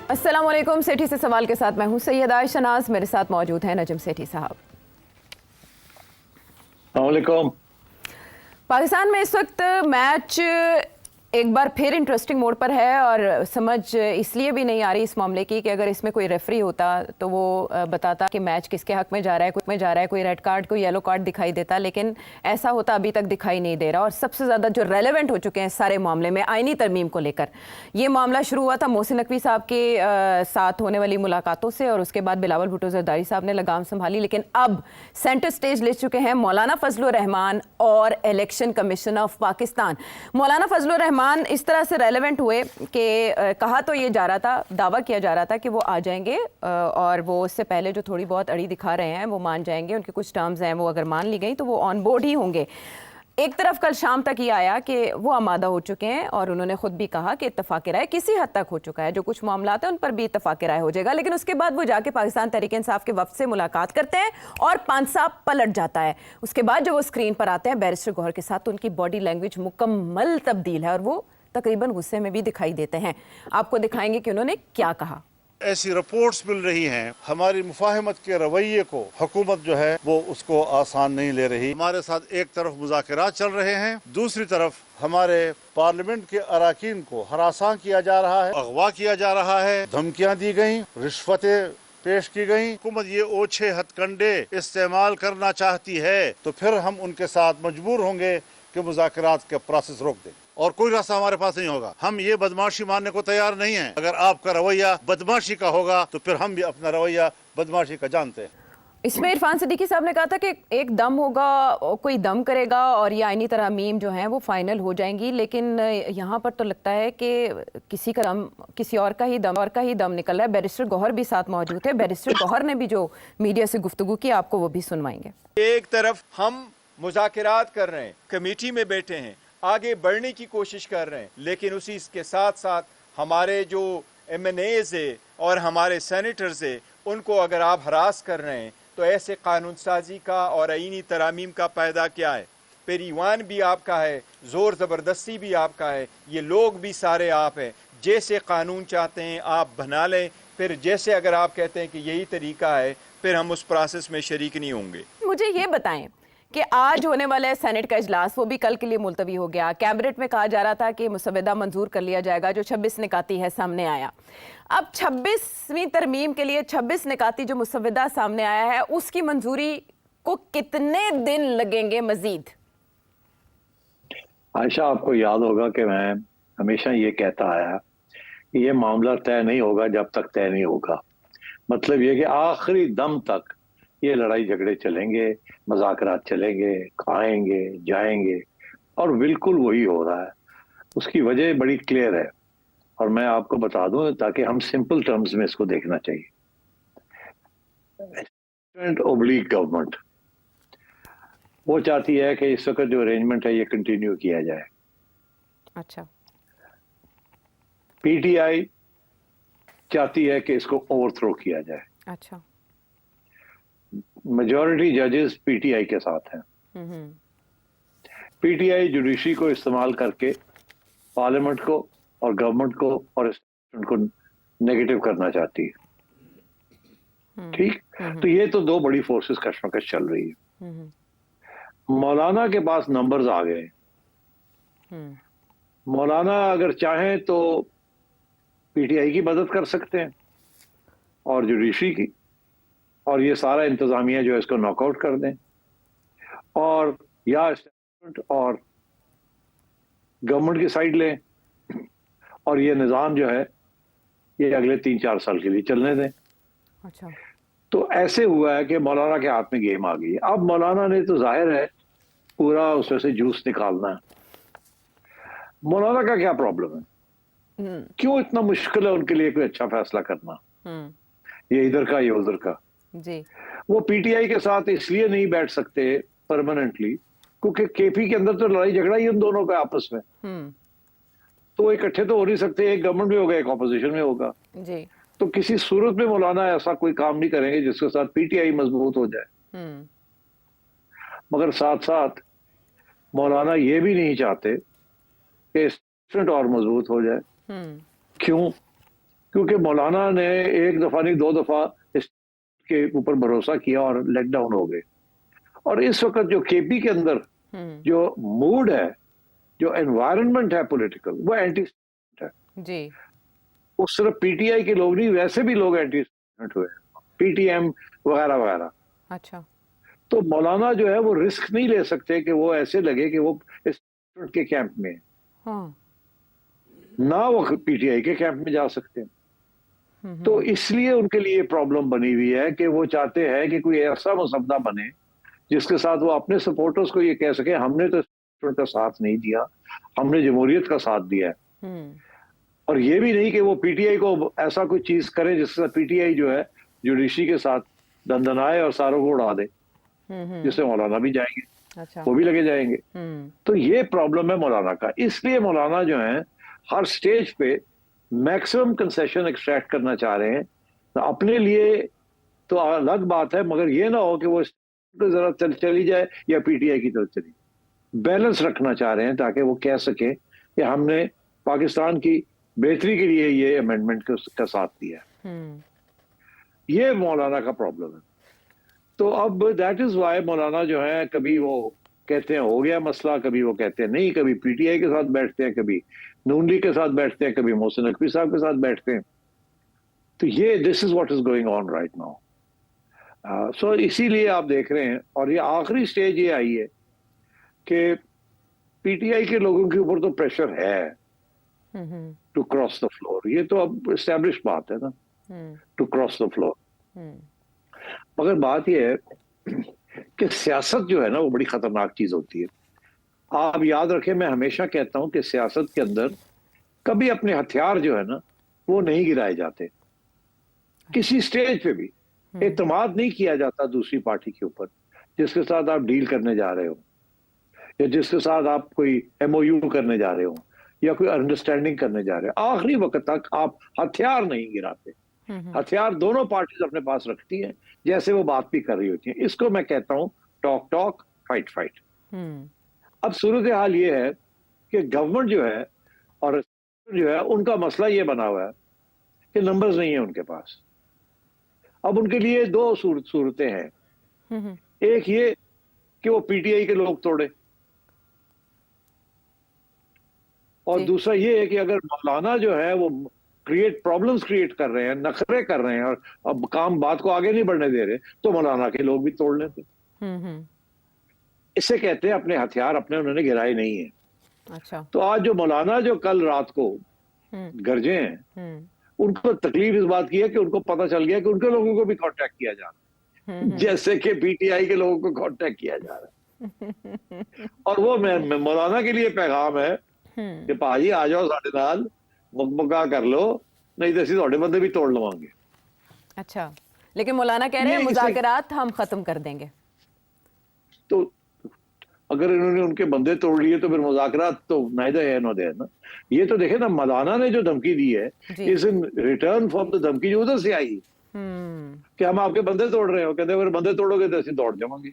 अस्सलाम वालेकुम। सेठी से सवाल के साथ मैं हूं सैयदा शनाज, मेरे साथ मौजूद हैं नजम सेठी साहब। अस्सलाम वालेकुम। पाकिस्तान में इस वक्त मैच एक बार फिर इंटरेस्टिंग मोड पर है और समझ इसलिए भी नहीं आ रही इस मामले की कि अगर इसमें कोई रेफरी होता तो वो बताता कि मैच किसके हक में जा रहा है, कोई रेड कार्ड कोई येलो कार्ड दिखाई देता, लेकिन ऐसा होता अभी तक दिखाई नहीं दे रहा। और सबसे ज़्यादा जो रेलेवेंट हो चुके हैं सारे मामले में आईनी तरमीम को लेकर, ये मामला शुरू हुआ था मोहसिन नकवी साहब के साथ होने वाली मुलाकातों से और उसके बाद बिलावल भुट्टो जरदारी साहब ने लगाम संभाली, लेकिन अब सेंटर स्टेज ले चुके हैं मौलाना फजलुर रहमान और इलेक्शन कमीशन ऑफ पाकिस्तान। मौलाना फजलुर रहमान इस तरह से रेलेवेंट हुए कि कहा तो ये जा रहा था, दावा किया जा रहा था कि वो आ जाएंगे और वो उससे पहले जो थोड़ी बहुत अड़ी दिखा रहे हैं वो मान जाएंगे, उनके कुछ टर्म्स हैं वो अगर मान ली गई तो वो ऑन बोर्ड ही होंगे। एक तरफ कल शाम तक ये आया कि वो आमादा हो चुके हैं और उन्होंने खुद भी कहा कि इत्तफाक राय किसी हद तक हो चुका है, जो कुछ मामला है उन पर भी इत्तफाक राय हो जाएगा। लेकिन उसके बाद वो जाके पाकिस्तान तहरीक इंसाफ के वफ्द से मुलाकात करते हैं और पांसा पलट जाता है। उसके बाद जब वो स्क्रीन पर आते हैं बैरिस्टर गौहर के साथ तो उनकी बॉडी लैंग्वेज मुकम्मल तब्दील है और वो तकरीबन गुस्से में भी दिखाई देते हैं। आपको दिखाएंगे कि उन्होंने क्या कहा। ऐसी रिपोर्ट्स मिल रही हैं, हमारी मुफाहमत के रवैये को हुकूमत जो है वो उसको आसान नहीं ले रही। हमारे साथ एक तरफ मुज़ाकरात चल रहे हैं, दूसरी तरफ हमारे पार्लियामेंट के अराकीन को हरासा किया जा रहा है, अगवा किया जा रहा है, धमकियां दी गई, रिश्वतें पेश की गई। हुकूमत ये ओछे हथकंडे इस्तेमाल करना चाहती है तो फिर हम उनके साथ मजबूर होंगे कि मुज़ाकरात के प्रोसेस रोक दें और कोई रास्ता हमारे पास नहीं होगा। हम ये बदमाशी मानने को तैयार नहीं हैं। अगर आपका रवैया बदमाशी का होगा तो फिर हम भी अपना रवैया बदमाशी का जानते हैं। इसमें इरफान सिद्दीकी साहब ने कहा था कि एक दम होगा, कोई दम करेगा और ये आईनी तरमीम जो हैं वो फाइनल हो जाएंगी, लेकिन यहाँ पर तो लगता है कि किसी और का ही दम निकल रहा है। बैरिस्टर गौहर भी साथ मौजूद है। बैरिस्टर गौहर ने भी जो मीडिया से गुफ्तगू की आपको वो भी सुनवाएंगे। एक तरफ हम मुज़ाकरात कर रहे हैं, कमेटी में बैठे हैं, आगे बढ़ने की कोशिश कर रहे हैं, लेकिन उसी के साथ साथ हमारे जो MNAs है और हमारे सेनेटर्स है उनको अगर आप हरास कर रहे हैं तो ऐसे कानून साजी का और आईनी तरामीम का फ़ायदा क्या है। फिर ईवान भी आपका है, ज़ोर ज़बरदस्ती भी आपका है, ये लोग भी सारे आप हैं। जैसे कानून चाहते हैं आप बना लें, फिर जैसे अगर आप कहते हैं कि यही तरीका है फिर हम उस प्रोसेस में शरीक नहीं होंगे। मुझे ये बताएं कि आज होने वाला है सेनेट का इजलास, वो भी कल के लिए मुलतवी हो गया। कैबिनेट में कहा जा रहा था कि मुसवदा मंजूर कर लिया जाएगा, जो 26 निकाती है सामने आया। अब 26वीं तरमीम के लिए 26 निकाती जो मुसवदा सामने आया है उसकी मंजूरी को कितने दिन लगेंगे मजीद? आयशा, आपको याद होगा कि मैं हमेशा ये कहता आया कि ये मामला तय नहीं होगा जब तक तय नहीं होगा। मतलब ये कि आखिरी दम तक ये लड़ाई झगड़े चलेंगे, मज़ाकरात चलेंगे, खाएंगे जाएंगे, और बिल्कुल वही हो रहा है। उसकी वजह बड़ी क्लियर है और मैं आपको बता दूं ताकि हम सिंपल टर्म्स में इसको देखना चाहिए। ओब्लिक गवर्नमेंट वो चाहती है कि इस वक्त जो अरेंजमेंट है ये कंटिन्यू किया जाए। अच्छा। PTI चाहती है कि इसको ओवरथ्रो किया जाए। अच्छा। मेजॉरिटी जजेस PTI के साथ हैं। PTI जुडिशरी को इस्तेमाल करके पार्लियामेंट को और गवर्नमेंट को और को नेगेटिव करना चाहती है। ठीक, तो ये तो दो बड़ी फोर्सेस कशमकश चल रही है। मौलाना के पास नंबर्स आ गए। मौलाना अगर चाहें तो PTI की मदद कर सकते हैं और जुडिशरी की, और ये सारा इंतजामिया जो है इसको नॉकआउट कर दें, और या एस्टेब्लिशमेंट और गवर्नमेंट की साइड लें और ये निज़ाम जो है ये अगले 3-4 साल के लिए चलने दें। अच्छा। तो ऐसे हुआ है कि मौलाना के हाथ में गेम आ गई है। अब मौलाना ने तो जाहिर है पूरा उसमें से जूस निकालना है। मौलाना का क्या प्रॉब्लम है? क्यों इतना मुश्किल है उनके लिए कोई अच्छा फैसला करना? ये इधर का ये उधर का जी। वो PTI के साथ इसलिए नहीं बैठ सकते परमानेंटली क्योंकि KP के अंदर तो लड़ाई झगड़ा ही उन दोनों का आपस में। तो इकट्ठे तो हो नहीं सकते, एक गवर्नमेंट में होगा एक ऑपोजिशन में होगा जी। तो किसी सूरत में मौलाना ऐसा कोई काम नहीं करेंगे जिसके साथ PTI मजबूत हो जाए। मगर साथ साथ मौलाना ये भी नहीं चाहते कि स्टेट और मजबूत हो जाए। क्यों? क्योंकि मौलाना ने एक दफा नहीं 2 दफा इसके ऊपर भरोसा किया और लेट डाउन हो गए। और इस वक्त जो केपी के अंदर जो मूड है, जो एनवायरनमेंट है पॉलिटिकल, वो एंटी है जी। वो सिर्फ पीटीआई के लोग नहीं, वैसे भी लोग एंटी हुए, पीटीएम वगैरह वगैरह। अच्छा। तो मौलाना जो है वो रिस्क नहीं ले सकते कि वो ऐसे लगे कि वो इस के कैंप में, हाँ। ना वो पीटीआई के कैंप में जा सकते हैं। तो इसलिए उनके लिए प्रॉब्लम बनी हुई है कि वो चाहते हैं कि कोई ऐसा मसवदा बने जिसके साथ वो अपने सपोर्टर्स को ये कह सके हमने तो का साथ नहीं दिया, हमने जमहूरियत का साथ दिया है। और ये भी नहीं कि वो पीटीआई को ऐसा कोई चीज करे जिससे पीटीआई जो है जुडिशरी के साथ दंदनाए और सारों को उड़ा दे, जिससे मौलाना भी जाएंगे। अच्छा। वो भी लगे जाएंगे। तो ये प्रॉब्लम है मौलाना का। इसलिए मौलाना जो है हर स्टेज पे मैक्सिमम कंसेशन एक्सट्रैक्ट करना चाह रहे हैं। तो अपने लिए तो अलग बात है, मगर ये ना हो कि वो जरा चली जाए या पीटीआई की तरफ चली, बैलेंस रखना चाह रहे हैं ताकि वो कह सके कि हमने पाकिस्तान की बेहतरी के लिए ये अमेंडमेंट का साथ दिया है। ये मौलाना का प्रॉब्लम है। तो अब दैट इज वाई मौलाना जो है कभी वो कहते हैं हो गया मसला, कभी वो कहते हैं नहीं, कभी पीटीआई के साथ बैठते हैं, कभी नून लीग के साथ बैठते हैं, कभी मोहसिन नकवी साहब के साथ बैठते हैं। तो ये this is what is going on right now. So इसीलिए आप देख रहे हैं, और ये आखिरी स्टेज ये आई है कि पीटीआई के लोगों के ऊपर तो प्रेशर है टू क्रॉस द फ्लोर। ये तो अब एस्टेब्लिश बात है ना, टू क्रॉस द फ्लोर। मगर बात यह है कि सियासत जो है ना वो बड़ी खतरनाक चीज होती है। आप याद रखें, मैं हमेशा कहता हूं कि सियासत के अंदर कभी अपने हथियार जो है ना वो नहीं गिराए जाते। किसी स्टेज पे भी एतमाद नहीं किया जाता दूसरी पार्टी के ऊपर जिसके साथ आप डील करने जा रहे हो, या जिसके साथ आप कोई एमओयू करने जा रहे हो, या कोई अंडरस्टैंडिंग करने जा रहे हो। आखिरी वक्त तक आप हथियार नहीं गिराते। हथियार दोनों पार्टीज अपने पास रखती हैं जैसे वो बात भी कर रही होती हैं। इसको मैं कहता हूं टॉक टॉक फाइट फाइट। अब सूरत हाल ये है कि गवर्नमेंट जो है और जो है उनका मसला ये बना हुआ है कि नंबर्स नहीं है उनके पास। अब उनके लिए दो सूरतें हैं। एक ये कि वो पीटीआई के लोग तोड़े, और दूसरा ये है कि अगर मौलाना जो है वो प्रॉब्लम्स क्रिएट कर रहे हैं, नखरे कर रहे हैं और अब बात को आगे नहीं बढ़ने दे रहे, तो मौलाना के लोग भी तोड़ लेते। इसे कहते हैं अपने हथियार अपने उन्होंने गिराए नहीं है। अच्छा। तो आज जो मौलाना जो कल रात को गरजे हैं, उनको तकलीफ इस बात की है कि उनको पता चल गया कि उनके लोगों को भी कांटेक्ट किया जा रहा है, जैसे कि पीटीआई के लोगों को कांटेक्ट किया जा रहा है। और वो मौलाना के लिए पैगाम है कि भाजी आ जाओ साढ़े नाल, मुकमुका कर लो, नहीं तो असं थोड़े बंदे भी तोड़ लवांगे। अच्छा, लेकिन मौलाना कह रहे हैं मुज़ाकरात हम खत्म कर देंगे। तो अगर इन्होंने उनके बंदे तोड़ लिए तो फिर मुज़ाकरात तो नाइदर है नो देयर ना। ये तो देखे ना, मौलाना ने जो धमकी दी है is in return for the धमकी जो उधर से आई कि हम आपके बंदे तोड़ रहे हो। कहते अगर बंदे तोड़ोगे तो असं दौड़ जाएंगे।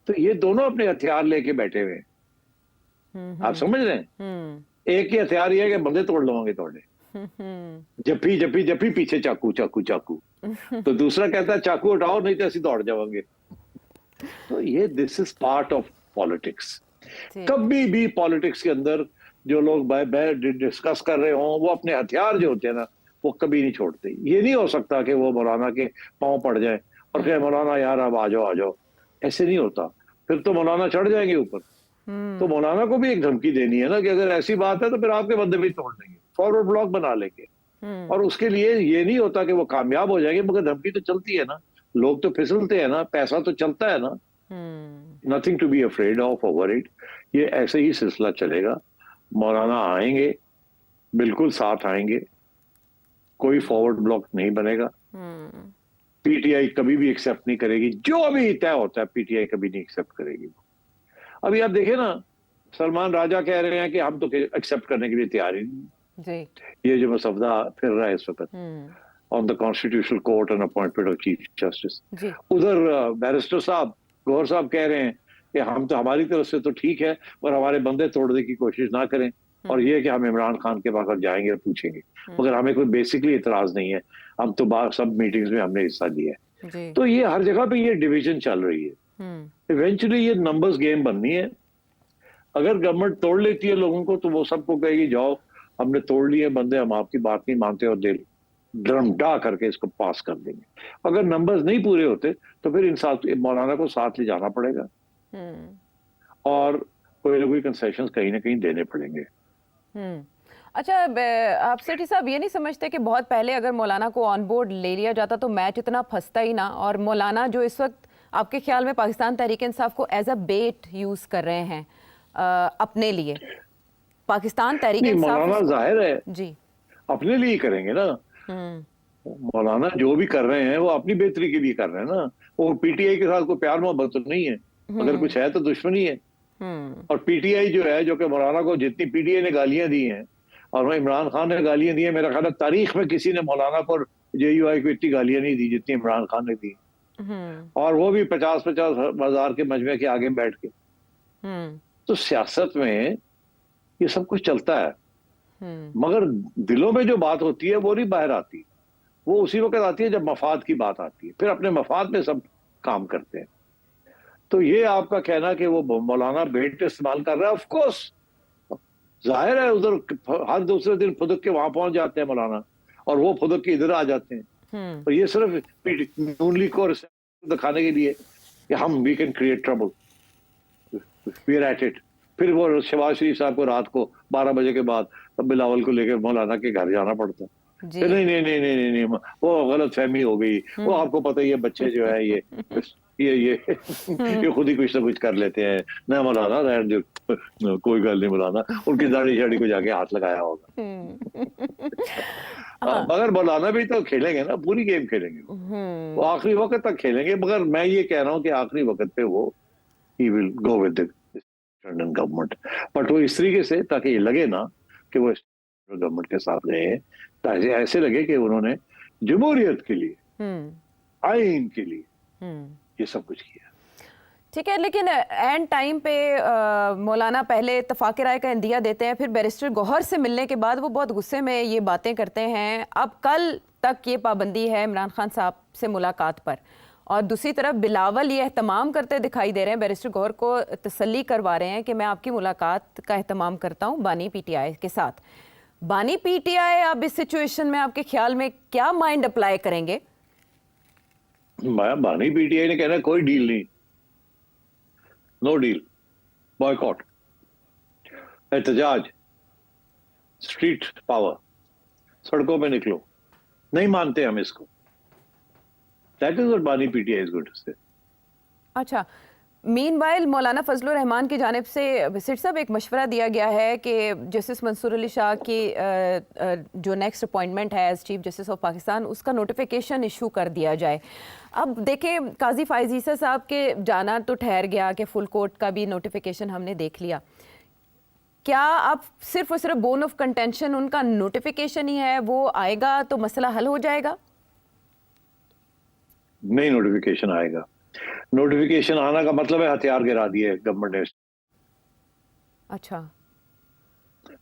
तो ये दोनों अपने हथियार लेके बैठे हुए हैं। आप समझ रहे हैं? एक ही हथियार ये है कि बंदे तोड़ लवांगे तोड़े, जप्पी जप्पी जप्पी, पीछे चाकू चाकू चाकू। तो दूसरा कहता है चाकू उठाओ नहीं तो ऐसे दौड़ जाएंगे। तो ये this is part of politics. कभी भी पॉलिटिक्स के अंदर जो लोग डिस्कस कर रहे हों, वो अपने हथियार जो होते हैं ना वो कभी नहीं छोड़ते। ये नहीं हो सकता कि वो मौलाना के पांव पड़ जाए और कहे मौलाना यार अब आ जाओ आ जाओ। ऐसे नहीं होता, फिर तो मौलाना चढ़ जाएंगे ऊपर। तो मौलाना को भी एक धमकी देनी है ना कि अगर ऐसी बात है तो फिर आपके बंदे भी तोड़ देंगे, फॉरवर्ड ब्लॉक बना लेंगे। और उसके लिए ये नहीं होता कि वो कामयाब हो जाएंगे, मगर धमकी तो चलती है ना, लोग तो फिसलते हैं ना, पैसा तो चलता है ना। Nothing to be afraid of over it. ये ऐसे ही सिलसिला चलेगा। मौलाना आएंगे, बिल्कुल साथ आएंगे, कोई फॉरवर्ड ब्लॉक नहीं बनेगा। पीटीआई कभी भी एक्सेप्ट नहीं करेगी, जो भी तय होता है पीटीआई कभी नहीं एक्सेप्ट करेगी। अभी आप देखें ना, सलमान राजा कह रहे हैं कि हम तो एक्सेप्ट करने के लिए तैयार ही नहीं। ये जो मसवदा फिर रहा है इस वक्त on the constitutional court and appointment of chief justice, उधर बैरिस्टर साहब गौहर साहब कह रहे हैं कि हम तो हमारी तरफ से तो ठीक है, पर हमारे बंदे तोड़ने की कोशिश ना करें। और ये है कि हम इमरान खान के पास जाएंगे और पूछेंगे, मगर हमें कोई बेसिकली इतराज नहीं है। हम तो सब मीटिंग्स में हमने हिस्सा लिया है। जी। तो ये हर जगह पे ये डिवीजन चल रही है। इवेंचुअली ये नंबर्स गेम बननी है। अगर गवर्नमेंट तोड़ लेती है लोगों को, तो वो सबको कहेगी जाओ हमने तोड़ लिए बंदे, हम आपकी बात नहीं मानते, और दिल ड्रम डा करके इसको पास कर देंगे। अगर नंबर्स नहीं पूरे होते तो फिर इन मौलाना को साथ ले जाना पड़ेगा और कोई ना कोई कंसेशन कहीं ना कहीं देने पड़ेंगे। अच्छा, आप सेठी साहब ये नहीं समझते कि बहुत पहले अगर मौलाना को ऑन बोर्ड ले लिया जाता तो मैच इतना फंसता ही ना, और मौलाना जो इस वक्त आपके ख्याल में पाकिस्तान तहरीक इंसाफ को एज अ बेट यूज कर रहे हैं अपने लिए, पाकिस्तान तहरीक इंसाफ मौलाना जाहिर है जी अपने लिए ही करेंगे ना। मौलाना जो भी कर रहे हैं वो अपनी बेहतरी के लिए कर रहे हैं ना। वो पीटीआई के साथ कोई प्यार मोहब्बत तो नहीं है, अगर कुछ है तो दुश्मनी है। और पीटीआई जो है, जो कि मौलाना को जितनी पीटीआई ने गालियां दी हैं और वह इमरान खान ने गालियां दी हैं, मेरा ख्याल है तारीख में किसी ने मौलाना को जेयूआई को इतनी गालियां नहीं दी जितनी इमरान खान ने दी, और वो भी 50-50 हजार के मजमे के आगे बैठ के। तो सियासत में ये सब कुछ चलता है, मगर दिलों में जो बात होती है वो नहीं बाहर आती। वो उसी वक्त आती है जब मफाद की बात आती है, फिर अपने मफाद में सब काम करते हैं। तो ये आपका कहना कि वो मौलाना बेट इस्तेमाल कर रहा है, ऑफ कोर्स जाहिर है, उधर हर दूसरे दिन फुदक के वहां पहुंच जाते हैं मौलाना, और वो फुदक के इधर आ जाते हैं। तो ये सिर्फ नून लीग को दिखाने के लिए कि हम we can create trouble, we are at it. फिर वो शहबाज शरीफ साहब को रात को 12 बजे के बाद बिलावल को लेकर मौलाना के घर जाना पड़ता। नहीं नहीं नहीं नहीं नहीं नहीं, वो गलत फहमी हो गई। वो आपको पता ही है, बच्चे जो है ये खुद ही कुछ ना कुछ कर लेते हैं ना। मौलाना जो कोई गल नहीं, मौलाना उनकी दाढ़ी शाड़ी को जाके हाथ लगाया होगा। मगर मौलाना भी तो खेलेंगे ना, पूरी गेम खेलेंगे, वो आखिरी वक्त तक खेलेंगे। मगर मैं ये कह रहा हूँ कि आखिरी वक्त पे वो he will go with the government, but वो इस तरीके से ताकि ये लगे ना कि वो गवर्नमेंट के साथ गए हैं, ताकि ऐसे लगे कि उन्होंने जमहूरियत के लिए, आइन के लिए ये सब कुछ किया। ठीक है, लेकिन एंड टाइम पे मौलाना पहले इत्तफाक राय का इंदिया देते हैं, फिर बैरिस्टर गौहर से मिलने के बाद वो बहुत गुस्से में ये बातें करते हैं। अब कल तक ये पाबंदी है इमरान खान साहब से मुलाकात पर, और दूसरी तरफ बिलावल ये एहतमाम करते दिखाई दे रहे हैं, बैरिस्टर गौहर को तसल्ली करवा रहे हैं कि मैं आपकी मुलाकात का एहतमाम करता हूँ बानी पीटीआई के साथ। बानी पीटीआई अब इस सिचुएशन में आपके ख्याल में क्या माइंड अप्लाई करेंगे? बानी पीटीआई ने कहना कोई डील नहीं, नो डील, बॉयकॉट, एहतजाज, स्ट्रीट पावर, सड़कों पे निकलो, नहीं मानते हम इसको। That is what बानी PTI is going to say. अच्छा, मीनवाइल मौलाना फजलुर रहमान की जानिब से सिट साहब एक मशवरा दिया गया है कि जस्टिस मंसूर अली शाह की जो नेक्स्ट अपॉइंटमेंट है as chief justice of Pakistan, उसका नोटिफिकेशन इशू कर दिया जाए। अब देखें, काजी फायज ईसा साहब के जाना तो ठहर गया कि फुल कोर्ट का भी नोटिफिकेशन हमने देख लिया। क्या अब सिर्फ और सिर्फ बोन ऑफ कंटेंशन उनका नोटिफिकेशन ही है, वो आएगा तो मसला हल हो जाएगा? नहीं, नोटिफिकेशन आएगा। नोटिफिकेशन आना का मतलब है हथियार गिरा दिए गवर्नमेंट ने। अच्छा,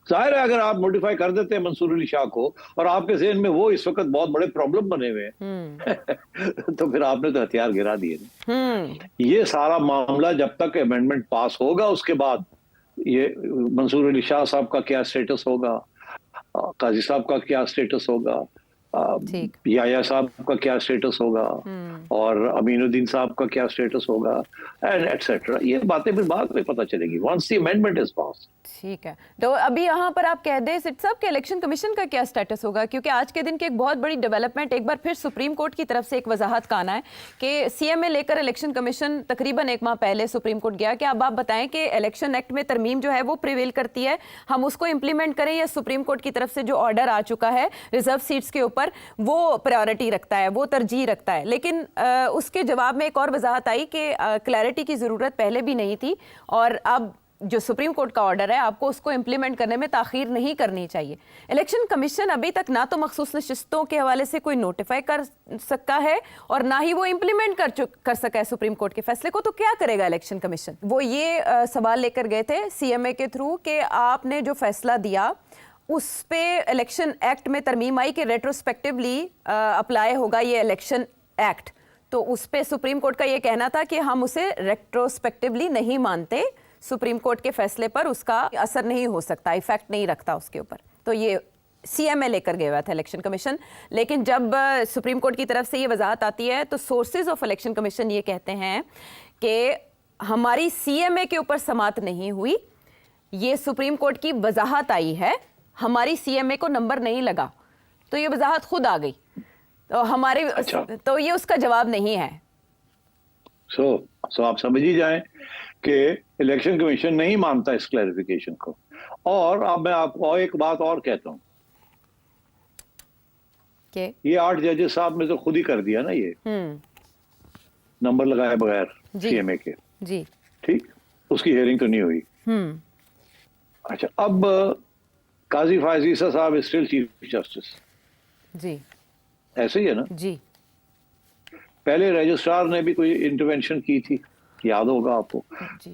जाहिर है अगर आप नोटिफाई कर देते हैं मंसूर अली शाह को, और आपके ज़हन में वो इस वक्त बहुत बड़े प्रॉब्लम बने हुए हैं तो फिर आपने तो हथियार गिरा दिए। ये सारा मामला जब तक अमेंडमेंट पास होगा, उसके बाद ये मंसूर अली शाह साहब का क्या स्टेटस होगा, काजी साहब का क्या स्टेटस होगा, याया साहब का क्या स्टेटस होगा, और अमीनुद्दीन साहब का क्या स्टेटस होगा, एंड एटसेट्रा, ये बातें फिर बाद में पता चलेगी once the amendment is pass. ठीक है, तो अभी यहाँ पर आप कह दें सिट साहब के इलेक्शन कमीशन का क्या स्टेटस होगा, क्योंकि आज के दिन की एक बहुत बड़ी डेवलपमेंट एक बार फिर सुप्रीम कोर्ट की तरफ से एक वजाहत का आना है कि सीएमए लेकर इलेक्शन कमीशन तकरीबन एक माह पहले सुप्रीम कोर्ट गया कि अब आप बताएं कि इलेक्शन एक्ट में तरमीम जो है वो प्रिवेल करती है, हम उसको इम्प्लीमेंट करें, या सुप्रीम कोर्ट की तरफ से जो ऑर्डर आ चुका है रिजर्व सीट्स के ऊपर वो प्रायोरिटी रखता है, वो तरजीह रखता है। लेकिन उसके जवाब में एक और वजाहत आई कि क्लैरिटी की ज़रूरत पहले भी नहीं थी, और अब जो सुप्रीम कोर्ट का ऑर्डर है आपको उसको इम्प्लीमेंट करने में ताखीर नहीं करनी चाहिए। इलेक्शन कमीशन अभी तक ना तो मखसूस नशिस्तों के हवाले से कोई नोटिफाई कर सका है और ना ही वो इम्प्लीमेंट कर सका है सुप्रीम कोर्ट के फैसले को। तो क्या करेगा इलेक्शन कमीशन? वो ये सवाल लेकर गए थे CMA के थ्रू कि आपने जो फैसला दिया उस पे इलेक्शन एक्ट में तरमीम आई कि रेट्रोस्पेक्टिवली अप्लाई होगा ये इलेक्शन एक्ट। तो उस पे सुप्रीम कोर्ट का ये कहना था कि हम उसे रेट्रोस्पेक्टिवली नहीं मानते, सुप्रीम कोर्ट के फैसले पर उसका असर नहीं हो सकता, इफेक्ट नहीं रखता उसके ऊपर। तो ये CMA लेकर गया हुआ था इलेक्शन कमीशन। लेकिन जब सुप्रीम कोर्ट की तरफ से ये वजाहत आती है तो सोर्सेज ऑफ इलेक्शन कमीशन ये कहते हैं कि हमारी CMA के ऊपर समात नहीं हुई, ये सुप्रीम कोर्ट की वजाहत आई है, हमारी CMA को नंबर नहीं लगा। तो ये वजाहत खुद आ गई, तो हमारे अच्छा। तो ये उसका जवाब नहीं है। सो आप समझ ही जाएं कि इलेक्शन कमीशन नहीं मानता इस क्लैरिफिकेशन को। और अब मैं आपको और एक बात और कहता हूं कि ये 8 जजेस साहब ने तो खुद ही कर दिया ना ये नंबर लगाए बगैर जी। CMA के, जी। ठीक, उसकी हियरिंग तो नहीं हुई। अच्छा, अब काजी फायज ईसा साहब स्टिल चीफ जस्टिस, जी। ऐसे ही है ना? जी। पहले रजिस्ट्रार ने भी कोई इंटरवेंशन की थी, याद होगा आपको। जी।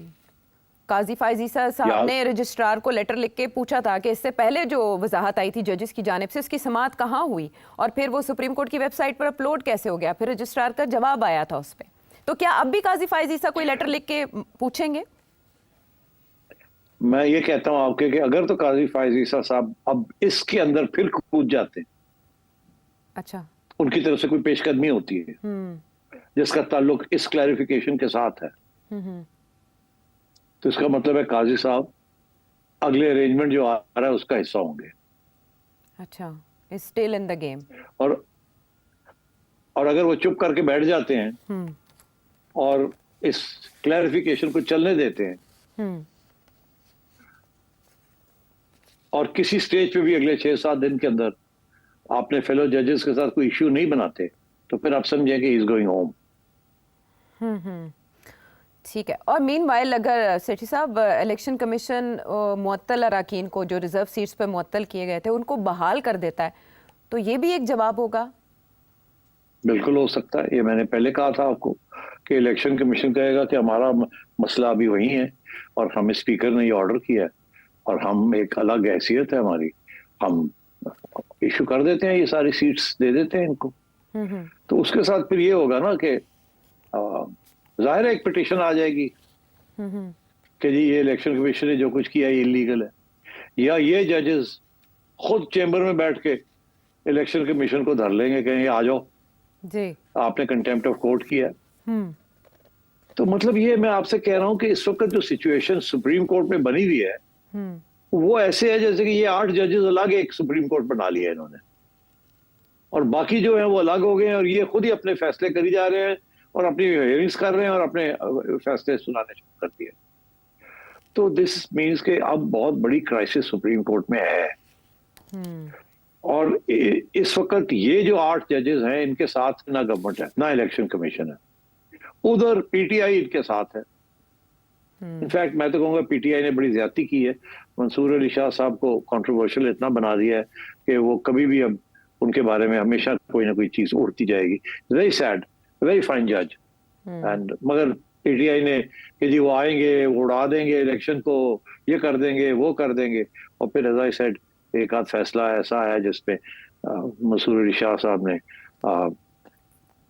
काजी फायज ईसा साहब याद- ने रजिस्ट्रार को लेटर लिख के पूछा था कि इससे पहले जो वजाहत आई थी जजेस की जानिब से उसकी समाअत कहाँ हुई और फिर वो सुप्रीम कोर्ट की वेबसाइट पर अपलोड कैसे हो गया। फिर रजिस्ट्रार का जवाब आया था उस पर। तो क्या अब भी काजी फायज ईसा कोई लेटर लिख के पूछेंगे? मैं ये कहता हूं आपके कि अगर तो काजी फायज ईसा साहब अब इसके अंदर फिर कूद जाते हैं, अच्छा। उनकी तरफ से कोई पेशकदमी होती है जिसका ताल्लुक इस क्लैरिफिकेशन के साथ है, तो इसका मतलब है काजी साहब अगले अरेंजमेंट जो आ रहा है उसका हिस्सा होंगे। अच्छा, स्टिल इन द गेम। और अगर वो चुप करके बैठ जाते हैं और इस क्लैरिफिकेशन को चलने देते हैं और किसी स्टेज पे भी अगले 6-7 दिन के अंदर आपने फेलो जजेस के साथ कोई इश्यू नहीं बनाते, तो फिर आप समझें कि इज गोइंग होम। ठीक है। और मीनवाइल अगर सेठी साहब इलेक्शन कमीशन मुअत्तल अराकीन को जो रिजर्व सीट्स पे मुअत्तल किए गए थे उनको बहाल कर देता है, तो ये भी एक जवाब होगा? बिल्कुल हो सकता है। ये मैंने पहले कहा था आपको कि इलेक्शन कमीशन कहेगा कि हमारा मसला अभी वही है और हमें स्पीकर ने ये ऑर्डर किया है और हम एक अलग हैसियत है हमारी, हम इशू कर देते हैं, ये सारी सीट्स दे देते हैं इनको। तो उसके साथ फिर ये होगा ना कि जाहिर है एक पिटीशन आ जाएगी कि जी ये इलेक्शन कमीशन ने जो कुछ किया ये इलीगल है, या ये जजेस खुद चेंबर में बैठ के इलेक्शन कमीशन को धर लेंगे, कहेंगे आ जाओ जी, आपने कंटेम्प्ट ऑफ कोर्ट किया। तो मतलब ये मैं आपसे कह रहा हूं कि इस वक्त जो सिचुएशन सुप्रीम कोर्ट में बनी हुई है वो ऐसे है जैसे कि ये 8 जजेस अलग एक सुप्रीम कोर्ट बना लिया है इन्होंने और बाकी जो है वो अलग हो गए हैं और ये खुद ही अपने फैसले करी जा रहे हैं और अपनी हियरिंग्स कर रहे हैं और अपने फैसले सुनाने शुरू कर दिए। तो दिस मीन्स कि अब बहुत बड़ी क्राइसिस सुप्रीम कोर्ट में है और इस वक्त ये जो 8 जजेस हैं इनके साथ ना गवर्नमेंट है ना इलेक्शन कमीशन है, उधर पीटीआई इनके साथ है। इनफैक्ट मैं तो कहूँगा पीटीआई ने बड़ी ज्यादती की है, मंसूर अली शाह साहब को कंट्रोवर्शियल इतना बना दिया है कि वो कभी भी अब उनके बारे में हमेशा कोई ना कोई चीज उड़ती जाएगी। वेरी सैड, वेरी फाइन जज एंड मगर पीटीआई ने कि जी वो आएंगे वो उड़ा देंगे इलेक्शन को, ये कर देंगे वो कर देंगे और फिर एज आई सेड एक आध फैसला ऐसा है जिसपे मंसूर अली शाह साहब ने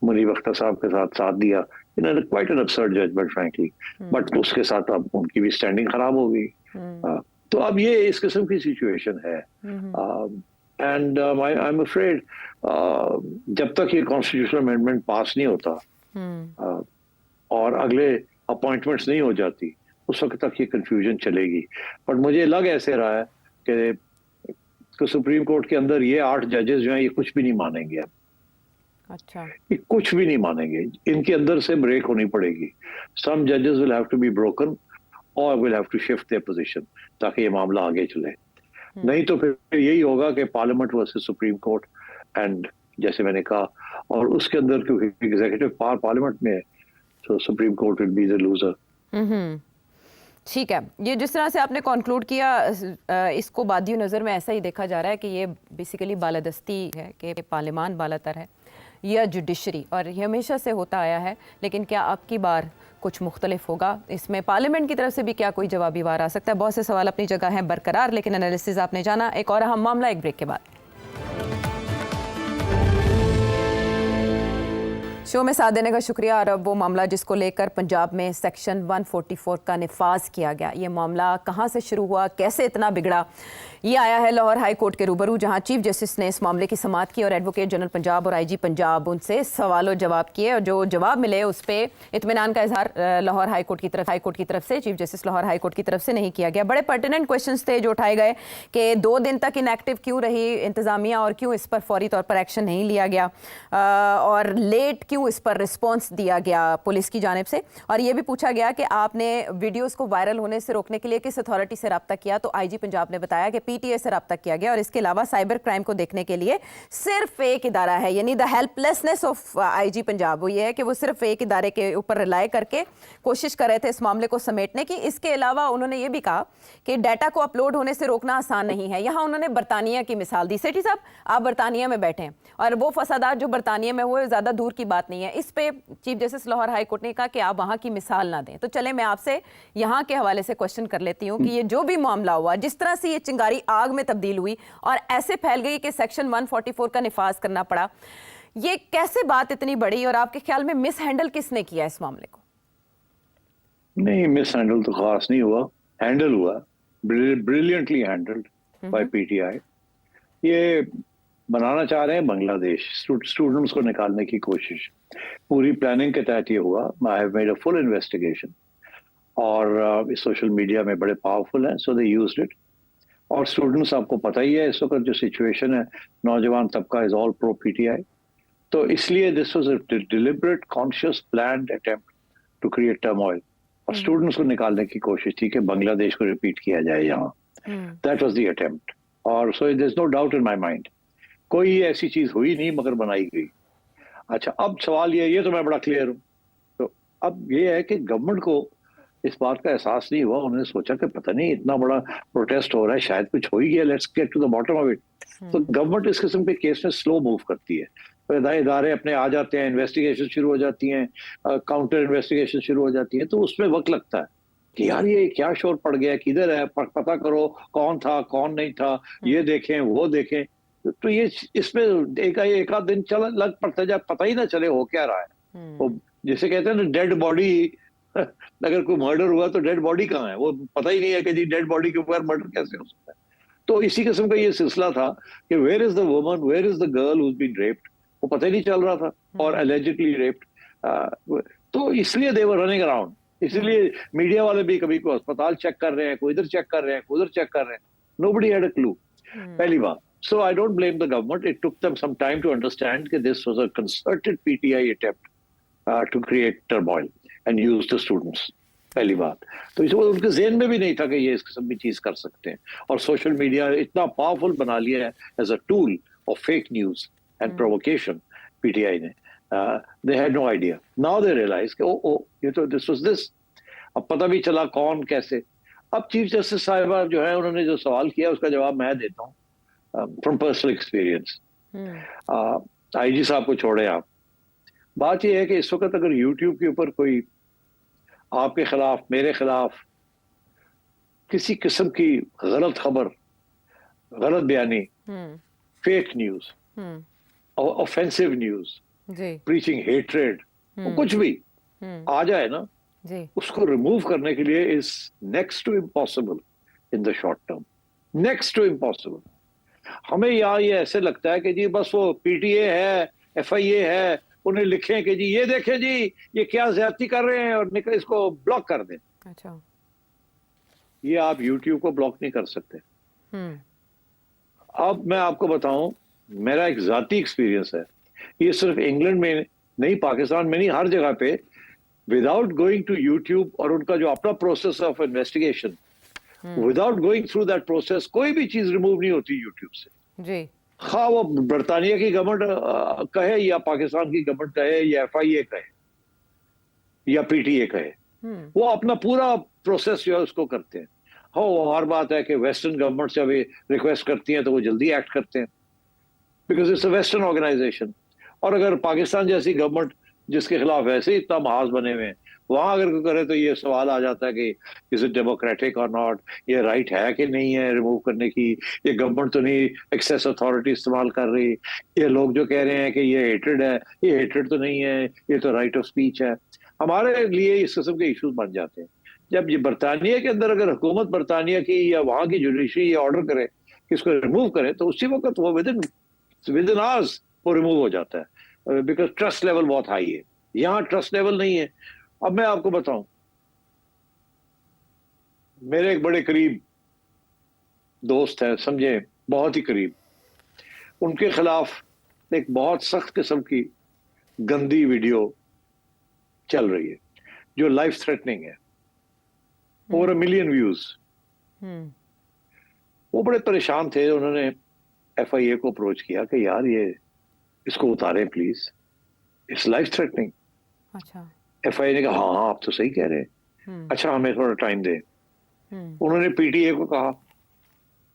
मुनीब अख्तर साहब के साथ दिया। इन्होंने quite an absurd judgement frankly, but उसके साथ अब उनकी भी स्टैंडिंग खराब हो गई। तो अब ये इस किस्म की सिचुएशन है एंड आई एम अफ्रेड जब तक ये कॉन्स्टिट्यूशनल अमेंडमेंट पास नहीं होता और अगले अपॉइंटमेंट्स नहीं हो जाती उस वक्त तक ये कंफ्यूजन चलेगी। बट मुझे लग ऐसे रहा है कि सुप्रीम कोर्ट के अंदर ये 8 जजेस जो हैं ये कुछ भी नहीं मानेंगे अब। अच्छा, ये कुछ भी नहीं मानेंगे, इनके अंदर से ब्रेक होनी पड़ेगी। सम जजेस will have to be broken और will have to shift their position ताकि ये मामला आगे चले। नहीं तो फिर यही होगा कि parliament versus supreme court and जैसे मैंने कहा और उसके अंदर क्योंकि एग्जीक्यूटिव पावर पार्लियामेंट में है तो supreme court will be the loser. ठीक है, ये जिस तरह से आपने कंक्लूड किया, इसको बादियो नज़र में ऐसा ही देखा जा रहा है कि ये बेसिकली बालादस्ती है कि पार्लियामान बालातर है या जुडिशरी, और ये हमेशा से होता आया है। लेकिन क्या अब की बार कुछ मुख्तलिफ होगा? इसमें पार्लियामेंट की तरफ से भी क्या कोई जवाबी वार आ सकता है? बहुत से सवाल अपनी जगह हैं बरकरार, लेकिन एनालिसिस आपने जाना। एक और अहम मामला एक ब्रेक के बाद। शो में साथ देने का शुक्रिया। और अब वो मामला जिसको लेकर पंजाब में सेक्शन 144 का निफाज किया गया, ये मामला कहाँ से शुरू हुआ, कैसे इतना बिगड़ा, ये आया है लाहौर हाई कोर्ट के रूबरू, जहां चीफ जस्टिस ने इस मामले की समाअत की और एडवोकेट जनरल पंजाब और आईजी पंजाब उनसे सवालों जवाब किए। और जो जवाब मिले उस पर इत्मीनान का इजहार लाहौर हाई कोर्ट की तरफ से chief justice Lahore high court की तरफ से नहीं किया गया। बड़े पर्टिनेंट क्वेश्चंस थे जो उठाए गए कि 2 दिन तक इनएक्टिव क्यों रही इंतजामिया और क्यों इस पर फौरी तौर पर एक्शन नहीं लिया गया, और लेट क्यों इस पर रिस्पॉन्स दिया गया पुलिस की जानिब से। और ये भी पूछा गया कि आपने वीडियोस को वायरल होने से रोकने के लिए किस अथॉरिटी से रब्ता किया, तो आईजी पंजाब ने बताया कि पीटीए से रब्ता किया गया। और इसके अलावा साइबर क्राइम को देखने के लिए सिर्फ एक इदारा है, यानी the helplessness of IG Punjab वो ये है कि वो सिर्फ एक इदारे के ऊपर रिलाय करके कोशिश कर रहे थे इस मामले को समेटने की। इसके अलावा उन्होंने ये भी कहा कि डाटा को अपलोड होने से रोकना आसान नहीं है। यहाँ उन्होंने बरतानिया की मिसाल दी। सेठी साहब, आप बरतानिया में बैठे हैं और वो फसादात जो बरतानिया में हुए ज़्यादा दूर की बात नहीं है। इस पे chief justice Lahore high court ने कहा कि आप वहाँ की मिसाल ना दें। तो चले मैं आपसे यहाँ के हवाले से क्वेश्चन कर लेती हूँ कि ये जो भी मामला हुआ, जिस तरह से ये चिंगारी आग में तब्दील हुई और ऐसे फैल गई कि सेक्शन 144 का निफाज करना पड़ा, ये कैसे बात इतनी बड़ी, और आपके ख्याल में मिस हैंडल किसने किया इस मामले को? नहीं, मिस हैंडल तो खास नहीं हुआ, हैंडल हुआ, ब्रिलियंटली हैंडल्ड बाय पीटीआई। ये बनाना चाह रहे हैं बांग्लादेश, स्टूडेंट्स को निकालने की कोशिश, पूरी प्लानिंग के तहत ये हुआ। I have made a full investigation और सोशल मीडिया में बड़े पावरफुल हैं, सो दे यूज्ड इट। और स्टूडेंट्स, आपको पता ही है इस वक्त जो सिचुएशन है, नौजवान तबका इज ऑल प्रो पीटीआई, तो इसलिए this was a deliberate conscious planned attempt to create turmoil और स्टूडेंट्स को निकालने की कोशिश थी कि बांग्लादेश को रिपीट किया जाए यहाँ। That was the attempt. और so there is no doubt in my mind, कोई ऐसी चीज हुई नहीं मगर बनाई गई। अच्छा, अब सवाल ये तो मैं बड़ा क्लियर हूँ। तो अब ये है कि गवर्नमेंट को इस बात का एहसास नहीं हुआ, उन्होंने सोचा कि पता नहीं इतना बड़ा प्रोटेस्ट हो रहा है, शायद कुछ हो ही गया, let's get to the bottom of it. तो गवर्नमेंट इस किस्म के केस में स्लो मूव करती है, तो इदारे अपने आ जाते हैं, इन्वेस्टिगेशन शुरू हो जाती हैं, काउंटर इन्वेस्टिगेशन शुरू हो जाती है, तो उसमें वक्त लगता है कि यार ये क्या शोर पड़ गया, किधर है, पता करो कौन था कौन नहीं था, ये देखें वो देखें। तो ये इसमें एक आध दिन लग पड़ता है, जब पता ही ना चले हो क्या रहा है। तो जिसे कहते हैं ना डेड बॉडी, अगर कोई मर्डर हुआ तो डेड बॉडी कहाँ है, वो पता ही नहीं है कि जी डेड बॉडी के ऊपर मर्डर कैसे हो सकता है। तो इसी किस्म का ये सिलसिला था कि where is the woman, where is the girl who has been raped, वो पता ही नहीं चल रहा था, और एलिजिडली रेप्ड। तो इसलिए दे वर रनिंग अराउंड, इसलिए मीडिया वाले भी कभी कोई अस्पताल चेक कर रहे हैं, कोई इधर चेक कर रहे हैं, कोई उधर चेक कर रहे हैं, नोबडी हैड अ क्लू। पहली बात। So I don't blame the government. It took them some time to understand that this was a concerted PTI attempt to create turmoil and use the students. पहली बात तो इस उनके ज़हन में भी नहीं था कि ये इस किस्म की चीज कर सकते हैं, और सोशल मीडिया इतना पावरफुल बना लिया है as a tool of fake news and provocation PTI ने। They had no idea, now they realise कि ओ ये तो दिस वाज दिस। अब पता भी चला कौन कैसे। अब चीफ जस्टिस साहिबा जो है, उन्होंने जो सवाल किया उसका जवाब मैं देता हूँ फ्रॉम पर्सनल एक्सपीरियंस। आईजी साहब को छोड़े आप, बात यह है कि इस वक्त अगर यूट्यूब के ऊपर कोई आपके खिलाफ, मेरे खिलाफ किसी किस्म की गलत खबर, गलत बयानी, fake news, offensive news, preaching hatred, कुछ भी आ जाए ना, उसको रिमूव करने के लिए is next to impossible in the short term, next to impossible. हमें यहाँ ये ऐसे लगता है कि जी बस वो पीटीए है, एफआईए है, उन्हें लिखें कि जी ये देखें जी ये क्या ज्यादती कर रहे हैं और इसको ब्लॉक कर दें। अच्छा, ये आप यूट्यूब को ब्लॉक नहीं कर सकते। अब मैं आपको बताऊं, मेरा एक जाती एक्सपीरियंस है, ये सिर्फ इंग्लैंड में नहीं, पाकिस्तान में नहीं, हर जगह पे विदाउट गोइंग टू यूट्यूब और उनका जो अपना process of investigation, without going through that process कोई भी चीज रिमूव नहीं होती यूट्यूब से जी। हाँ, वो बरतानिया की गवर्नमेंट कहे या पाकिस्तान की गवर्नमेंट कहे या एफआईए कहे या पीटीए कहे, वो अपना पूरा प्रोसेस जो है उसको करते हैं। हाँ, वो हर बात है कि वेस्टर्न गवर्नमेंट जब ये रिक्वेस्ट करती हैं तो वो जल्दी एक्ट करते हैं, because it's a western organisation. और अगर पाकिस्तान जैसी गवर्नमेंट जिसके खिलाफ वैसे ही इतना महाज बने हुए हैं, वहां अगर कोई करे तो ये सवाल आ जाता है कि इज इट डेमोक्रेटिक और नॉट, ये राइट है कि नहीं है रिमूव करने की, ये गवर्नमेंट तो नहीं एक्सेस अथॉरिटी इस्तेमाल कर रही, ये लोग जो कह रहे हैं कि ये हेटेड है, ये हेटेड तो नहीं है, ये तो राइट ऑफ स्पीच है। हमारे लिए इस किस्म के इश्यूज बन जाते हैं। जब ये बरतानिया के अंदर अगर हुकूमत बरतानिया की या वहां की जुडिशरी ये ऑर्डर करे कि इसको रिमूव करे, तो उसी वक्त वो विद इन आवर्स वो रिमूव हो जाता है, बिकॉज ट्रस्ट लेवल बहुत हाई है। यहाँ ट्रस्ट लेवल नहीं है। अब मैं आपको बताऊं, मेरे एक बड़े करीब दोस्त है, समझे, बहुत ही करीब, उनके खिलाफ एक बहुत सख्त किस्म की गंदी वीडियो चल रही है जो लाइफ थ्रेटनिंग है, ओवर 1 मिलियन व्यूज। वो बड़े परेशान थे, उन्होंने FIA को अप्रोच किया कि यार ये इसको उतारें प्लीज, इट्स लाइफ थ्रेटनिंग। अच्छा। FIA ने कहा हाँ आप तो सही कह रहे हैं, अच्छा हमें थोड़ा टाइम दे। उन्होंने PTA को कहा,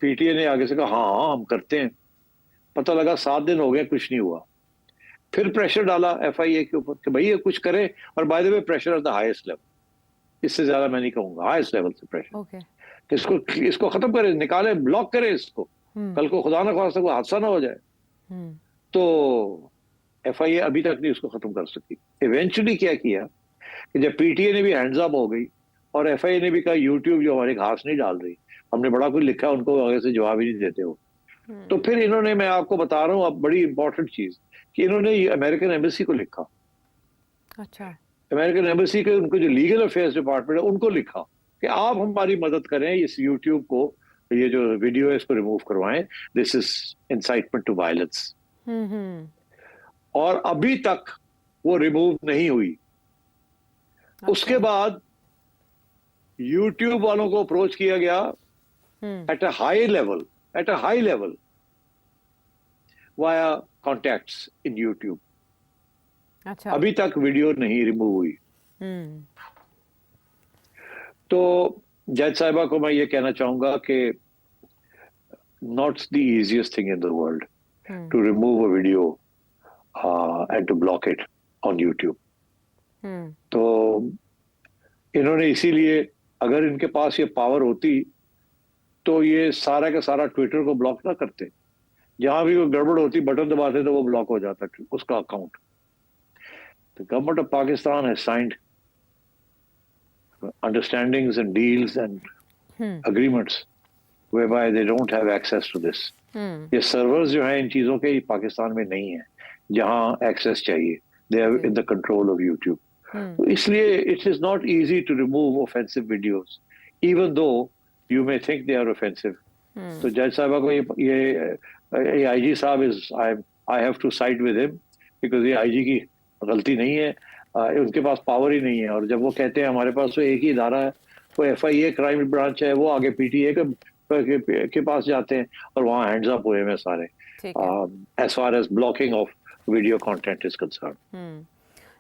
PTA ने आगे से कहा हाँ हम करते हैं। पता लगा 7 दिन हो गए, कुछ नहीं हुआ। फिर प्रेशर डाला FIA के ऊपर कि भाई ये कुछ करे, और by the way pressure at the highest level, इससे ज्यादा मैं नहीं कहूंगा, हाईएस्ट लेवल से प्रेशर। ओके। इसको खत्म करे, निकाले, ब्लॉक करे इसको, कल को खुदा ना खास्ता कोई हादसा ना हो जाए। तो FIA अभी तक नहीं उसको खत्म कर सकी। इवेंचुअली क्या किया कि जब PTA ने भी हैंड्स अप हो गई और FIA ने भी कहा यूट्यूब जो हमारे घास नहीं डाल रही, हमने बड़ा कुछ लिखा है, उनको आगे से जवाब ही नहीं देते हो, तो फिर इन्होंने, मैं आपको बता रहा हूँ अब बड़ी इंपॉर्टेंट चीज, कि इन्होंने अमेरिकन एम्बेसी को लिखा। अच्छा। अमेरिकन एम्बेसी के उनको जो लीगल अफेयर्स डिपार्टमेंट है उनको लिखा कि आप हमारी मदद करें, इस यूट्यूब को, ये जो वीडियो है इसको रिमूव करवाएं, this is incitement to violence. और अभी तक वो रिमूव नहीं हुई। उसके बाद यूट्यूब वालों को अप्रोच किया गया at a high level via contacts in YouTube. अच्छा। अभी तक वीडियो नहीं रिमूव हुई। तो जज साहिबा को मैं ये कहना चाहूंगा कि not the easiest thing in the world to remove a video and to block it on YouTube. तो इन्होंने इसीलिए, अगर इनके पास ये पावर होती तो ये सारा का सारा ट्विटर को ब्लॉक ना करते, जहां भी कोई गड़बड़ होती बटन दबाते तो वो ब्लॉक हो जाता उसका account. The government of Pakistan has signed understandings and deals and agreements whereby they don't have access to this. ये servers जो हैं इन चीजों के पाकिस्तान में नहीं है जहां access चाहिए, they are in the control of YouTube. तो इसलिए it is not easy to remove offensive videos, even though you may think they are offensive. तो जज साहबा को ये IG साहब I have to side with him because ये IG की गलती नहीं है, उनके पास पावर ही नहीं है। और जब वो कहते हैं हमारे पास तो एक ही इदारा है, वो FIA क्राइम ब्रांच है, वो आगे PTA के पास जाते हैं और वहाँ हैंड्स अप हुए हैं सारे, as far as blocking of video content is concern.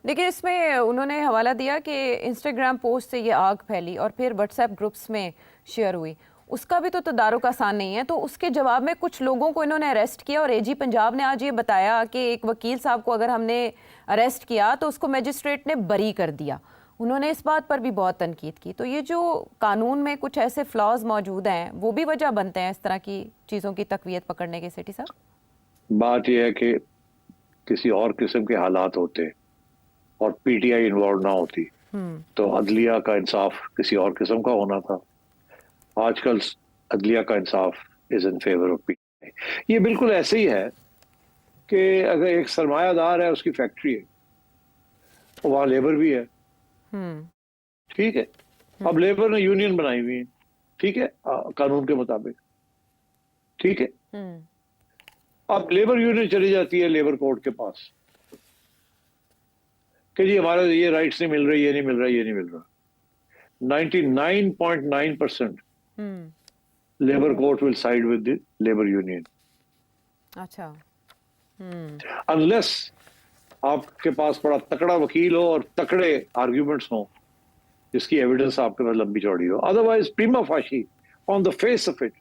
देखिए, इसमें उन्होंने हवाला दिया कि इंस्टाग्राम पोस्ट से ये आग फैली और फिर व्हाट्सएप ग्रुप्स में शेयर हुई, उसका भी तो तदारुक आसान नहीं है। तो उसके जवाब में कुछ लोगों को इन्होंने अरेस्ट किया और AG पंजाब ने आज ये बताया कि एक वकील साहब को अगर हमने अरेस्ट किया तो उसको मजिस्ट्रेट ने बरी कर दिया। उन्होंने इस बात पर भी बहुत तनकीद की। तो ये जो कानून में कुछ ऐसे फ्लॉज मौजूद हैं वो भी वजह बनते हैं इस तरह की चीज़ों की तकवीयत पकड़ने के। सेठी साहब, बात यह है कि किसी और किस्म के हालात होते और PTI इन्वॉल्व ना होती तो अदलिया का इंसाफ किसी और किस्म का होना था। आजकल अदलिया का इंसाफ is in favour of PTI। ये बिल्कुल ऐसे ही है कि अगर एक सरमायादार है, उसकी फैक्ट्री है, वहां लेबर भी है, ठीक है, अब लेबर ने यूनियन बनाई हुई है, ठीक है, कानून के मुताबिक, ठीक है, अब लेबर यूनियन चली जाती है लेबर कोर्ट के पास कि जी हमारे ये राइट्स नहीं मिल रही, ये नहीं मिल रहा, ये नहीं मिल रहा। 99.9% labour court will side with the labour union. अच्छा। अनलेस आपके पास बड़ा तकड़ा वकील हो और तकड़े आर्ग्यूमेंट्स हो जिसकी एविडेंस आपके पास लंबी चौड़ी हो। अदरवाइज प्रीमा फाशी on the face of it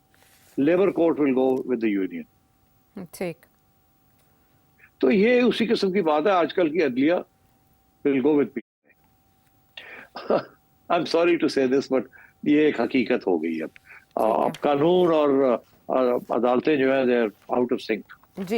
labour court will go with the union. ठीक। तो ये उसी किस्म की बात है, आजकल की अदलिया will go with I am sorry to say this but ये एक हकीकत हो गई अब कानून और अदालतें जो है they are out of sync. जी,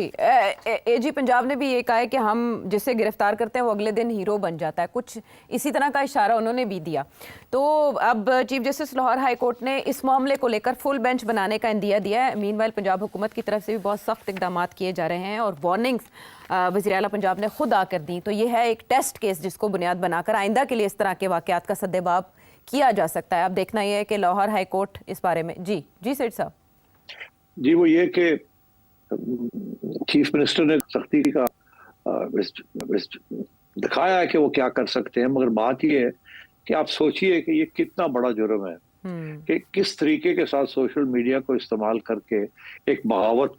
एजी पंजाब ने भी ये कहा है कि हम जिसे गिरफ्तार करते हैं वो अगले दिन हीरो बन जाता है, कुछ इसी तरह का इशारा उन्होंने भी दिया। तो अब chief justice Lahore high court ने इस मामले को लेकर फुल बेंच बनाने का इंदिया दिया है। मीनवाइल पंजाब हुकूमत की तरफ से भी बहुत सख्त इकदाम किए जा रहे हैं और वार्निंग्स वज़ीर आला पंजाब ने खुद आकर दी। तो ये है एक टेस्ट केस जिसको बुनियाद बनाकर आइंदा के लिए इस तरह के वाक़यात का सद्देबाब किया जा सकता है। अब देखना यह है कि लाहौर हाई कोर्ट इस बारे में। जी सेठ साहब। जी, वो ये कि चीफ मिनिस्टर ने सख्ती का दिखाया है कि वो क्या कर सकते हैं, मगर बात ये है कि आप सोचिए कि ये कितना बड़ा जुर्म है कि किस तरीके के साथ सोशल मीडिया को इस्तेमाल करके एक बगावत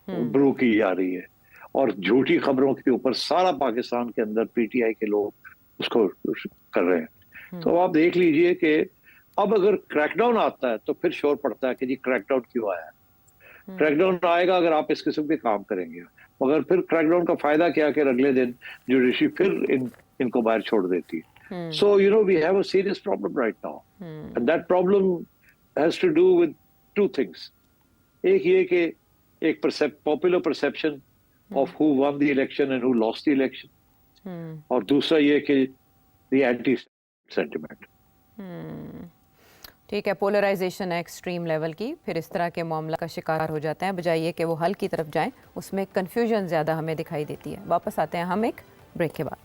ब्रू की जा रही है और झूठी खबरों के ऊपर सारा पाकिस्तान के अंदर पीटीआई के लोग उसको कर रहे हैं। तो आप देख लीजिए कि अब अगर क्रैकडाउन आता है तो फिर शोर पड़ता है कि जी क्रैकडाउन क्यों आया है। क्रैकडाउन आएगा अगर आप इस किस्म के काम करेंगे, मगर फिर क्रैकडाउन का फायदा क्या कि अगले दिन जुडिशरी फिर इनको बाहर छोड़ देती है। So you know we have a serious problem right now and that problem has to do with two things. एक ये कि एक popular perception of who won the election and who lost the election, और दूसरा ये कि the anti sentiment. ठीक है, पोलराइजेशन है एक्सट्रीम लेवल की, फिर इस तरह के मामला का शिकार हो जाते हैं बजाय ये कि वो हल की तरफ जाएं, उसमें कन्फ्यूजन ज़्यादा हमें दिखाई देती है। वापस आते हैं हम एक ब्रेक के बाद।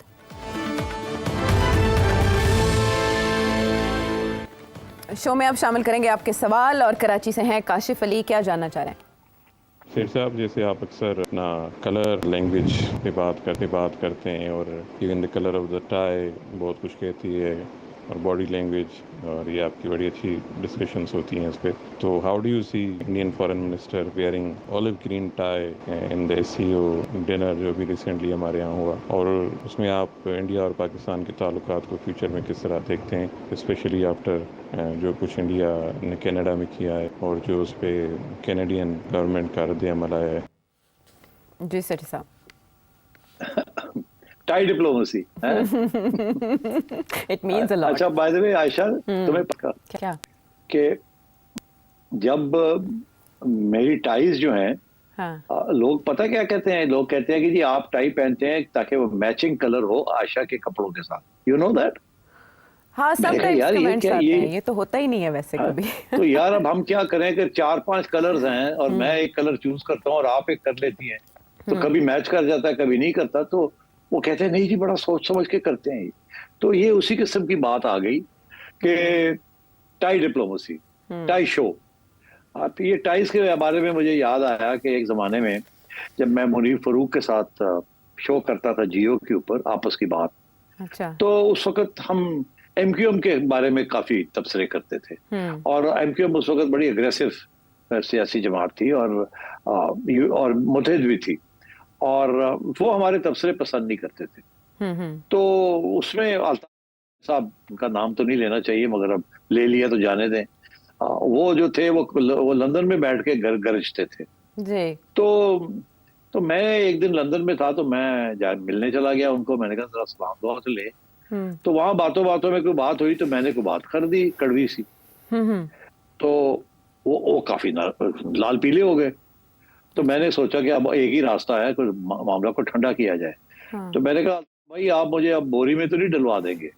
शो में अब शामिल करेंगे आपके सवाल और कराची से हैं काशिफ अली, क्या जानना चाह रहे हैं? शेर साहब, जैसे आप अक्सर अपना कलर लैंग्वेज पे बात करते हैं और even the colour of the tie बहुत कुछ कहती है और बॉडी लैंग्वेज, और ये आपकी बड़ी अच्छी डिस्कशंस होती हैं इस पर। तो how do you see Indian foreign minister wearing olive green tie in the SCO dinner जो भी रिसेंटली हमारे यहाँ हुआ, और उसमें आप इंडिया और पाकिस्तान के ताल्लुकात को फ्यूचर में किस तरह देखते हैं, स्पेशली आफ्टर जो कुछ इंडिया ने कनाडा में किया है और जो उस पर कैनेडियन गवर्नमेंट का रद्द अमल आया है? जी सर साहब। Tie diplomacy it means a lot. अच्छा, बाय द वे आयशा, तुम्हें पता क्या कि जब मेरी टाइज जो हैं, हाँ। लोग पता क्या कहते हैं, लोग कहते हैं कि जी आप टाई पहनते हैं ताकि वो मैचिंग कलर हो आयशा के कपड़ों के साथ, यू नो दैट। हाँ, समटाइम्स यार कमेंट्स आते ये हैं, ये तो होता ही नहीं है वैसे कभी। तो यार अब हम क्या करें कि 4-5 कलर्स हैं और मैं एक कलर चूज करता हूँ और आप एक कर लेती हैं, तो कभी मैच कर जाता है कभी नहीं करता, तो वो कहते हैं नहीं जी बड़ा सोच समझ के करते हैं। तो ये उसी किस्म की बात आ गई कि टाई डिप्लोमेसी, टाई शो। तो ये टाइज के बारे में मुझे याद आया कि एक ज़माने में जब मैं मुनीर फरूक के साथ शो करता था जियो के ऊपर आपस की बात, अच्छा, तो उस वक्त हम एमक्यूएम के बारे में काफ़ी तबसरे करते थे और एमक्यूएम उस वक्त बड़ी अग्रेसिव सियासी जमात थी और मुतहद भी थी और वो हमारे तबसरे पसंद नहीं करते थे। तो उसमें अल्ताफ साहब का नाम तो नहीं लेना चाहिए मगर अब ले लिया तो जाने दें, वो जो थे वो लंदन में बैठ के गरजते थे जी। तो मैं एक दिन लंदन में था तो मैं मिलने चला गया उनको, मैंने कहा जरा सलाम दुआ तो ले। तो वहां बातों बातों में कोई बात हुई तो मैंने कोई बात कर दी कड़वी सी, तो वो काफी लाल पीले हो गए। तो मैंने सोचा कि अब एक ही रास्ता है, कुछ मामला को ठंडा किया जाए। हाँ। तो मैंने कहा भाई आप मुझे अब बोरी में तो नहीं डलवा देंगे।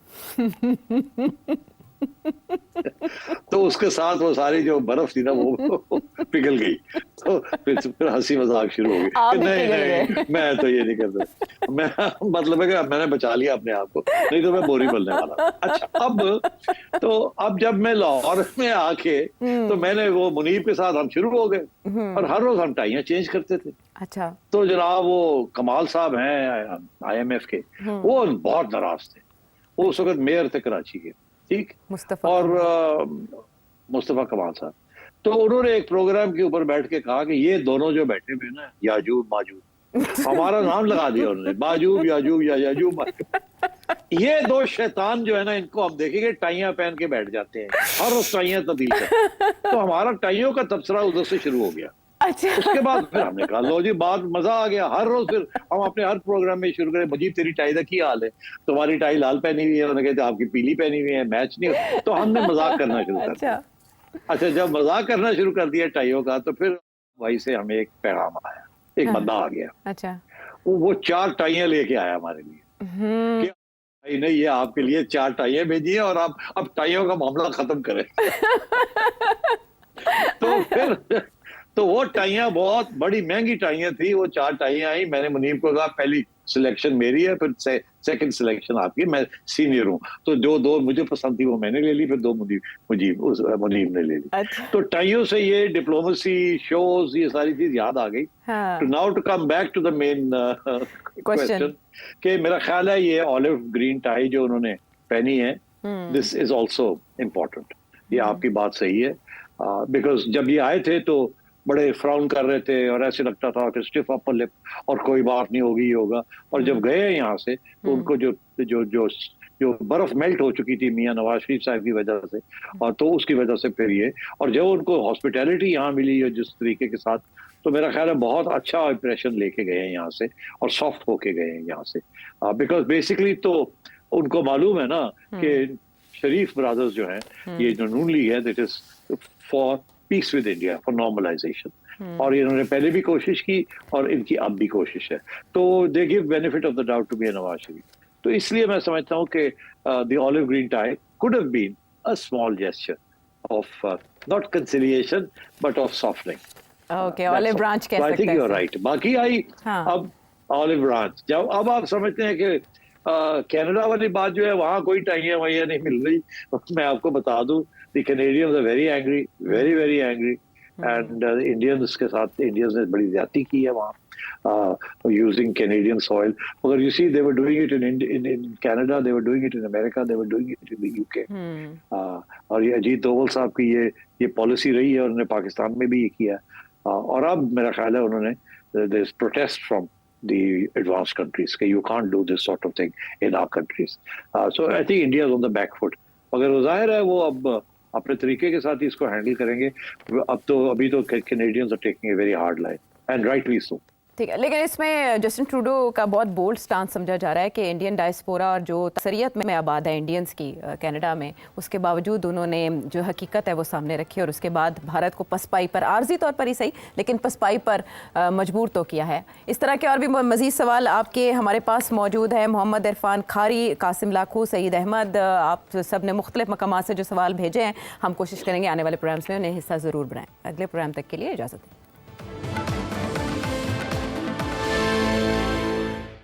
तो उसके साथ वो सारी जो बर्फ थी ना वो पिघल गई, तो फिर हंसी मजाक शुरू हो गई। नहीं मैं तो ये नहीं करता, मैं मतलब है कि मैंने बचा लिया अपने आप को, नहीं तो मैं बोरी बोलने वाला। अच्छा, अब जब मैं लाहौर में आके तो मैंने वो मुनीब के साथ हम शुरू हो गए और हर रोज हम टाइयां चेंज करते थे। अच्छा, तो जनाब वो कमाल साहब हैं IMF के, वो बहुत नाराज थे, वो उस वक्त मेयर थे कराची के, ठीक, और मुस्तफा कमाल साहब। तो उन्होंने एक प्रोग्राम के ऊपर बैठ के कहा कि ये दोनों जो बैठे हुए ना याजूब माजूब, हमारा नाम लगा दिया उन्होंने, माजूब याजूब या याजूब माजूब। ये दो शैतान जो है ना, इनको हम देखेंगे टाइयां पहन के बैठ जाते हैं, हर रोज टाइयां तब्दील करते हैं। तो हमारा टाइयों का तबसरा उधर से शुरू हो गया। अच्छा। उसके बाद फिर हमने कहा लो जी, बात मजा आ गया। हर रोज फिर हम अपने हर प्रोग्राम में शुरू करें, मुजीब तेरी टाई का क्या हाल है, तुम्हारी टाई लाल पहनी हुई है, उन्होंने कहते आपकी पीली पहनी हुई है, मैच नहीं हो। तो हमने मजाक करना शुरू कर दिया। अच्छा, जब मजाक करना शुरू कर दिया टाइयों का, तो फिर वहीं से हमें एक पैगाम आया, एक बंदा आ गया। अच्छा। वो 4 टाइयां लेके आया हमारे लिए कि भाई नहीं, ये आपके लिए 4 टाइयां भेजी है और आप अब टाइयों का मामला खत्म करें। तो फिर तो वो टाइयां बहुत बड़ी महंगी टाइयां थी। वो 4 टाइयां आई। मैंने मुनीब को कहा पहली सिलेक्शन मेरी है, फिर सेकंड सिलेक्शन आपकी, मैं सीनियर हूँ। तो जो 2 मुझे पसंद थी वो मैंने ले ली, फिर 2 मुनीब ने ले ली। अच्छा। तो टाइयों से ये डिप्लोमेसी, शोज, ये सारी चीज याद आ गई। हाँ। Now to come back to the main question, कि मेरा ख्याल है ये ऑलिव ग्रीन टाई जो उन्होंने पहनी है, दिस इज ऑल्सो इम्पोर्टेंट। ये आपकी बात सही है, बिकॉज जब ये आए थे तो बड़े फ्राउन कर रहे थे और ऐसे लगता था कि स्टिफ अपर लिप और कोई बात नहीं होगी, ये होगा। और जब गए यहाँ से तो उनको जो जो जो जो बर्फ मेल्ट हो चुकी थी मियां नवाज शरीफ साहब की वजह से, और तो उसकी वजह से फिर ये, और जब उनको हॉस्पिटैलिटी यहाँ मिली है जिस तरीके के साथ, तो मेरा ख्याल है बहुत अच्छा इंप्रेशन लेके गए हैं यहाँ से और सॉफ्ट होके गए हैं यहाँ से। बिकॉज बेसिकली तो उनको मालूम है ना कि शरीफ ब्रदर्स जो हैं, ये जो नून लीग है, that is for peace with India, for normalization. और इन्होंने पहले भी कोशिश की और इनकी अब भी कोशिश है। तो they give benefit of the doubt to Mian Nawaz Sharif. तो इसलिए मैं समझता हूँ कि the olive green tie could have been a small gesture of not conciliation but of softening. Okay, olive branch कह सकते हैं। I think you are right. बाकी आई अब ऑलिव ब्रांच, जब अब आप समझते हैं कि कनाडा वाली बात जो है, वहां कोई टाइयां वाइयां नहीं मिल रही। मैं आपको बता दूं, the Canadians are very angry, very very angry, and Indians के साथ इंडियंस ने बड़ी ज्यादती की है वहाँ यूजिंग कैनेडियन सॉइल। मगर you see they were doing it in Canada, they were doing it in America, they were doing it in the UK. और ये अजीत दोवल साहब की ये पॉलिसी रही है, उन्होंने पाकिस्तान में भी ये किया। और अब मेरा ख्याल है उन्होंने, there is protest from the advanced countries कि you can't do this sort of thing in our countries. So I think India is on the back foot. मगर वो जाहिर है वो अब अपने तरीके के साथ ही इसको हैंडल करेंगे। अब तो अभी तो Canadians are taking a very hard line and rightly so. ठीक है, लेकिन इसमें जस्टिन ट्रूडो का बहुत बोल्ड स्टांस समझा जा रहा है कि इंडियन डायस्पोरा और जो अक्सरियत में आबाद है इंडियंस की कनाडा में, उसके बावजूद उन्होंने जो हकीकत है वो सामने रखी और उसके बाद भारत को पसपाई पर, आर्जी तौर पर ही सही लेकिन पसपाई पर मजबूर तो किया है। इस तरह के और भी मज़ीद सवाल आपके हमारे पास मौजूद है। मोहम्मद इरफान खारी, कासिम लाखू, सईद अहमद, आप सब ने मुख्तलिफ मकामात से जो सवाल भेजे हैं, हम कोशिश करेंगे आने वाले प्रोग्राम्स में उन्हें हिस्सा ज़रूर बनाएं। अगले प्रोग्राम तक के लिए इजाज़त दें।